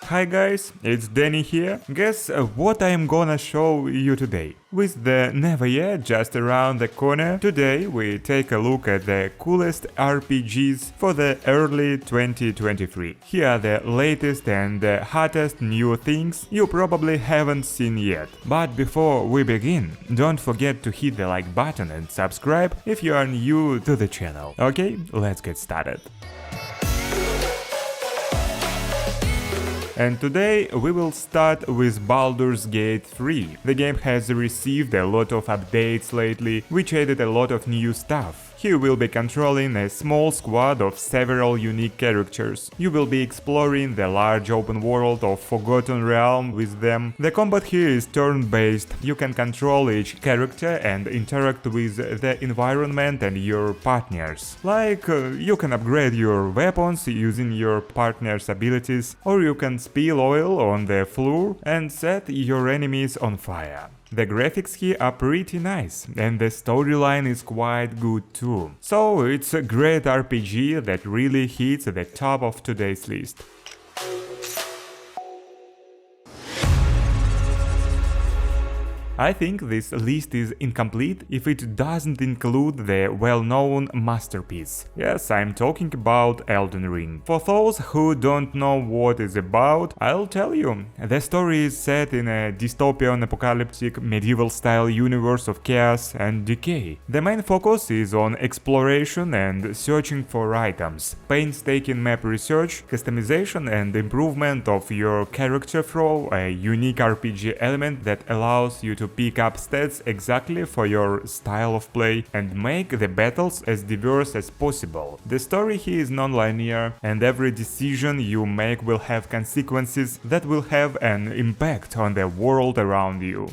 Hi guys, it's Deni here. Guess what I'm gonna show you today? With the never yet just around the corner, today we take a look at the coolest RPGs for the early 2023. Here are the latest and the hottest new things you probably haven't seen yet. But before we begin, don't forget to hit the like button and subscribe if you are new to the channel. Okay, let's get started. And today we will start with Baldur's Gate 3. The game has received a lot of updates lately, which added a lot of new stuff. You will be controlling a small squad of several unique characters. You will be exploring the large open world of Forgotten Realm with them. The combat here is turn-based. You can control each character and interact with the environment and your partners. Like, you can upgrade your weapons using your partner's abilities, or you can spill oil on the floor and set your enemies on fire. The graphics here are pretty nice, and the storyline is quite good too. So it's a great RPG that really hits the top of today's list. I think this list is incomplete if it doesn't include the well-known masterpiece. Yes, I'm talking about Elden Ring. For those who don't know what it's about, I'll tell you. The story is set in a dystopian apocalyptic medieval-style universe of chaos and decay. The main focus is on exploration and searching for items, painstaking map research, customization and improvement of your character through a unique RPG element that allows you to pick up stats exactly for your style of play and make the battles as diverse as possible. The story here is non-linear, and every decision you make will have consequences that will have an impact on the world around you.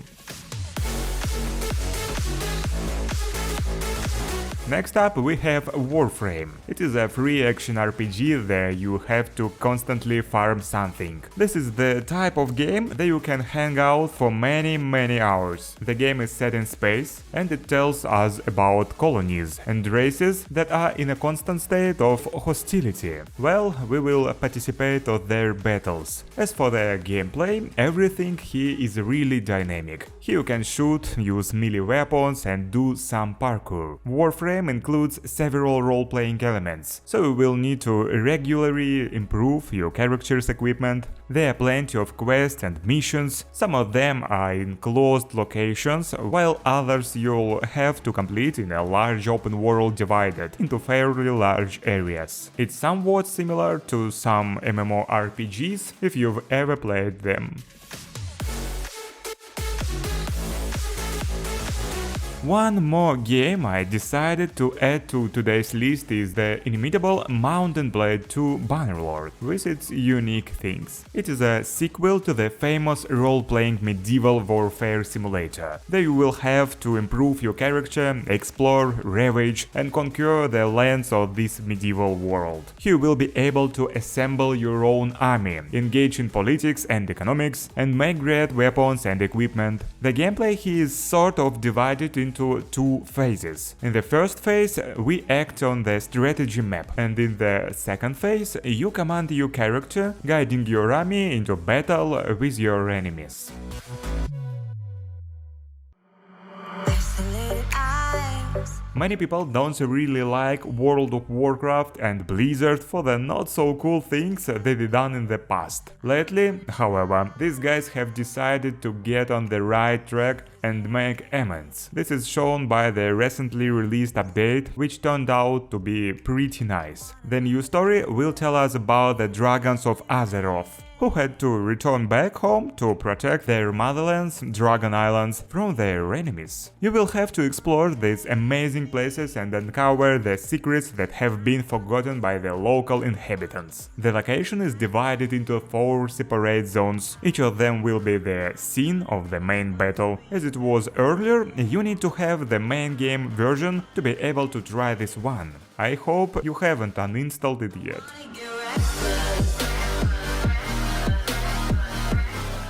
Next up we have Warframe. It is a free action RPG where you have to constantly farm something. This is the type of game that you can hang out for many hours. The game is set in space, and it tells us about colonies and races that are in a constant state of hostility. Well, we will participate in their battles. As for the gameplay, everything here is really dynamic. Here you can shoot, use melee weapons and do some parkour. Warframe includes several role-playing elements, so you will need to regularly improve your character's equipment. There are plenty of quests and missions, some of them are in closed locations, while others you'll have to complete in a large open world divided into fairly large areas. It's somewhat similar to some MMORPGs if you've ever played them. One more game I decided to add to today's list is the inimitable Mountain Blade II Bannerlord, with its unique things. It is a sequel to the famous role-playing medieval warfare simulator. There you will have to improve your character, explore, ravage and conquer the lands of this medieval world. You will be able to assemble your own army, engage in politics and economics, and make great weapons and equipment. The gameplay here is sort of divided into two phases. In the first phase, we act on the strategy map, and in the second phase, you command your character, guiding your army into battle with your enemies. Many people don't really like World of Warcraft and Blizzard for the not so cool things they've done in the past. Lately, however, these guys have decided to get on the right track and make amends. This is shown by the recently released update, which turned out to be pretty nice. The new story will tell us about the dragons of Azeroth, who had to return back home to protect their motherlands, Dragon Islands, from their enemies. You will have to explore these amazing places and uncover the secrets that have been forgotten by the local inhabitants. The location is divided into 4 separate zones. Each of them will be the scene of the main battle. As it was earlier, you need to have the main game version to be able to try this one. I hope you haven't uninstalled it yet.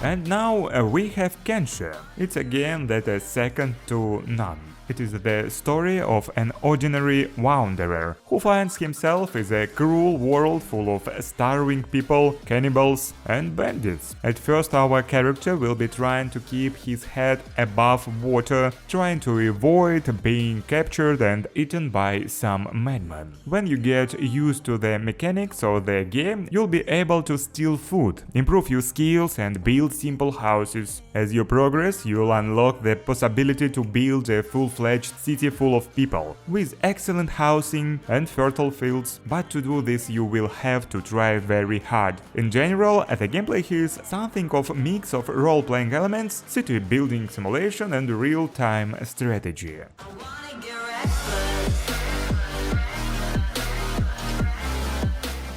And now we have Kenshi. It's a game that is second to none. It is the story of an ordinary wanderer who finds himself in a cruel world full of starving people, cannibals and bandits. At first our character will be trying to keep his head above water, trying to avoid being captured and eaten by some madman. When you get used to the mechanics of the game, you'll be able to steal food, improve your skills and build simple houses. As you progress, you'll unlock the possibility to build a full-fledged city full of people, with excellent housing and fertile fields, but to do this you will have to try very hard. In general, the gameplay is something of a mix of role-playing elements, city building simulation and real-time strategy.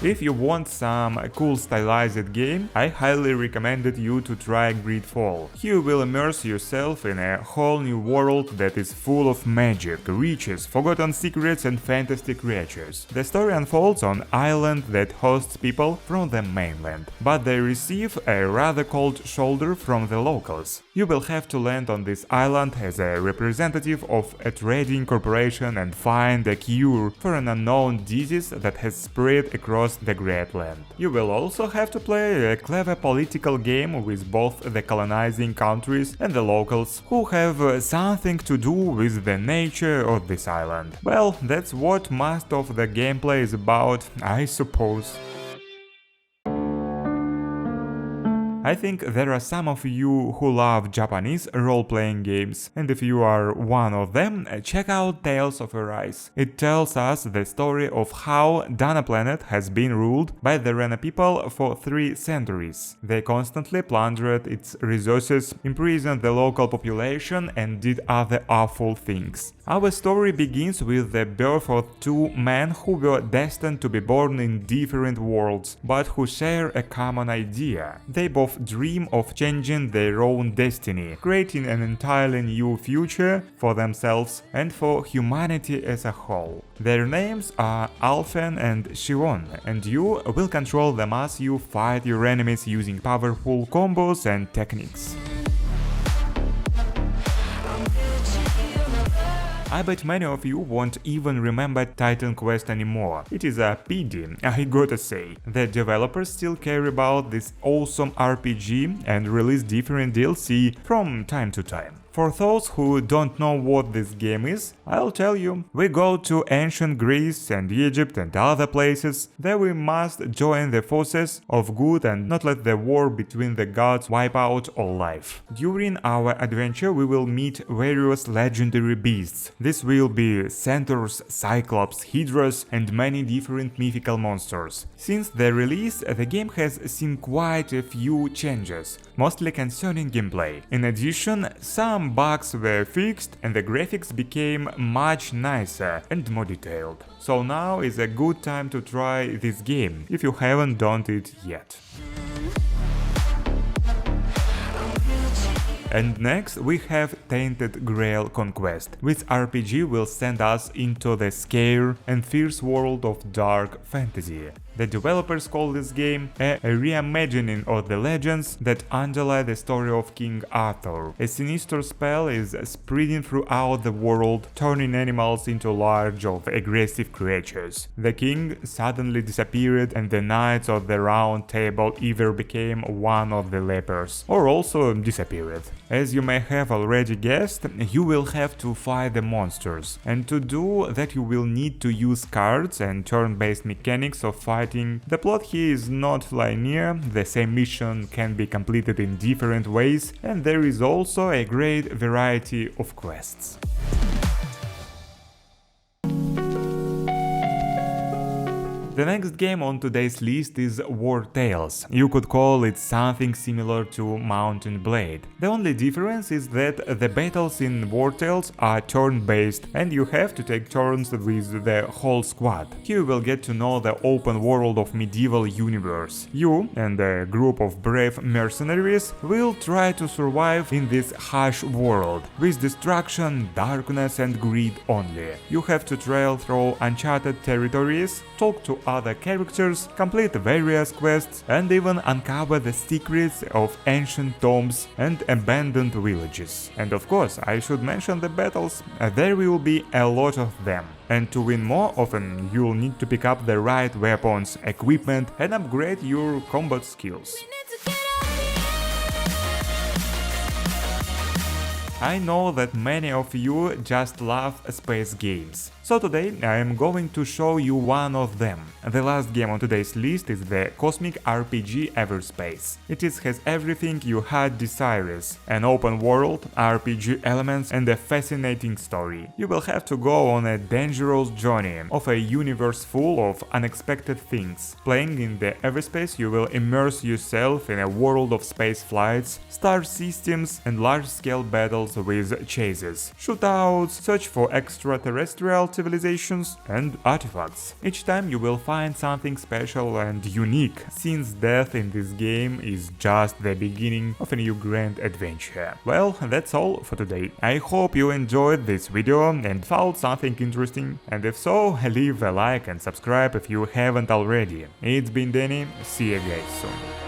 If you want some cool stylized game, I highly recommended you to try Greedfall. Here you will immerse yourself in a whole new world that is full of magic, riches, forgotten secrets and fantastic creatures. The story unfolds on an island that hosts people from the mainland, but they receive a rather cold shoulder from the locals. You will have to land on this island as a representative of a trading corporation and find a cure for an unknown disease that has spread across the Great Land. You will also have to play a clever political game with both the colonizing countries and the locals, who have something to do with the nature of this island. Well, that's what most of the gameplay is about, I suppose. I think there are some of you who love Japanese role-playing games, and if you are one of them, check out Tales of Arise. It tells us the story of how Dana planet has been ruled by the Rena people for 3 centuries. They constantly plundered its resources, imprisoned the local population and did other awful things. Our story begins with the birth of 2 men who were destined to be born in different worlds, but who share a common idea. They both dream of changing their own destiny, creating an entirely new future for themselves and for humanity as a whole. Their names are Alphen and Shion, and you will control them as you fight your enemies using powerful combos and techniques. I bet many of you won't even remember Titan Quest anymore. It is a pity, I gotta say. The developers still care about this awesome RPG and release different DLC from time to time. For those who don't know what this game is, I'll tell you. We go to ancient Greece and Egypt and other places. There we must join the forces of good and not let the war between the gods wipe out all life. During our adventure we will meet various legendary beasts. This will be centaurs, cyclops, hydras and many different mythical monsters. Since the release, the game has seen quite a few changes, mostly concerning gameplay. In addition, some bugs were fixed and the graphics became much nicer and more detailed. So now is a good time to try this game, if you haven't done it yet. And next we have Tainted Grail Conquest, which RPG will send us into the scare and fierce world of dark fantasy. The developers call this game a reimagining of the legends that underlie the story of King Arthur. A sinister spell is spreading throughout the world, turning animals into large or aggressive creatures. The king suddenly disappeared and the knights of the Round Table either became one of the lepers or also disappeared. As you may have already guessed, you will have to fight the monsters, and to do that you will need to use cards and turn-based mechanics of fighting. The plot here is not linear, the same mission can be completed in different ways, and there is also a great variety of quests. The next game on today's list is Wartales. You could call it something similar to Mount & Blade. The only difference is that the battles in Wartales are turn-based and you have to take turns with the whole squad. Here you will get to know the open world of medieval universe. You and a group of brave mercenaries will try to survive in this harsh world, with destruction, darkness and greed only. You have to trail through uncharted territories, talk to other characters, complete various quests, and even uncover the secrets of ancient tombs and abandoned villages. And of course, I should mention the battles, there will be a lot of them. And to win more often, you'll need to pick up the right weapons, equipment, and upgrade your combat skills. I know that many of you just love space games. So today I am going to show you one of them. The last game on today's list is the cosmic RPG Everspace. It has everything you had desires: an open world, RPG elements, and a fascinating story. You will have to go on a dangerous journey of a universe full of unexpected things. Playing in the Everspace, you will immerse yourself in a world of space flights, star systems, and large-scale battles with chases, shootouts, search for extraterrestrial civilizations, and artifacts. Each time you will find something special and unique, since death in this game is just the beginning of a new grand adventure. Well, that's all for today. I hope you enjoyed this video and found something interesting, and if so, leave a like and subscribe if you haven't already. It's been Deni, see you guys soon.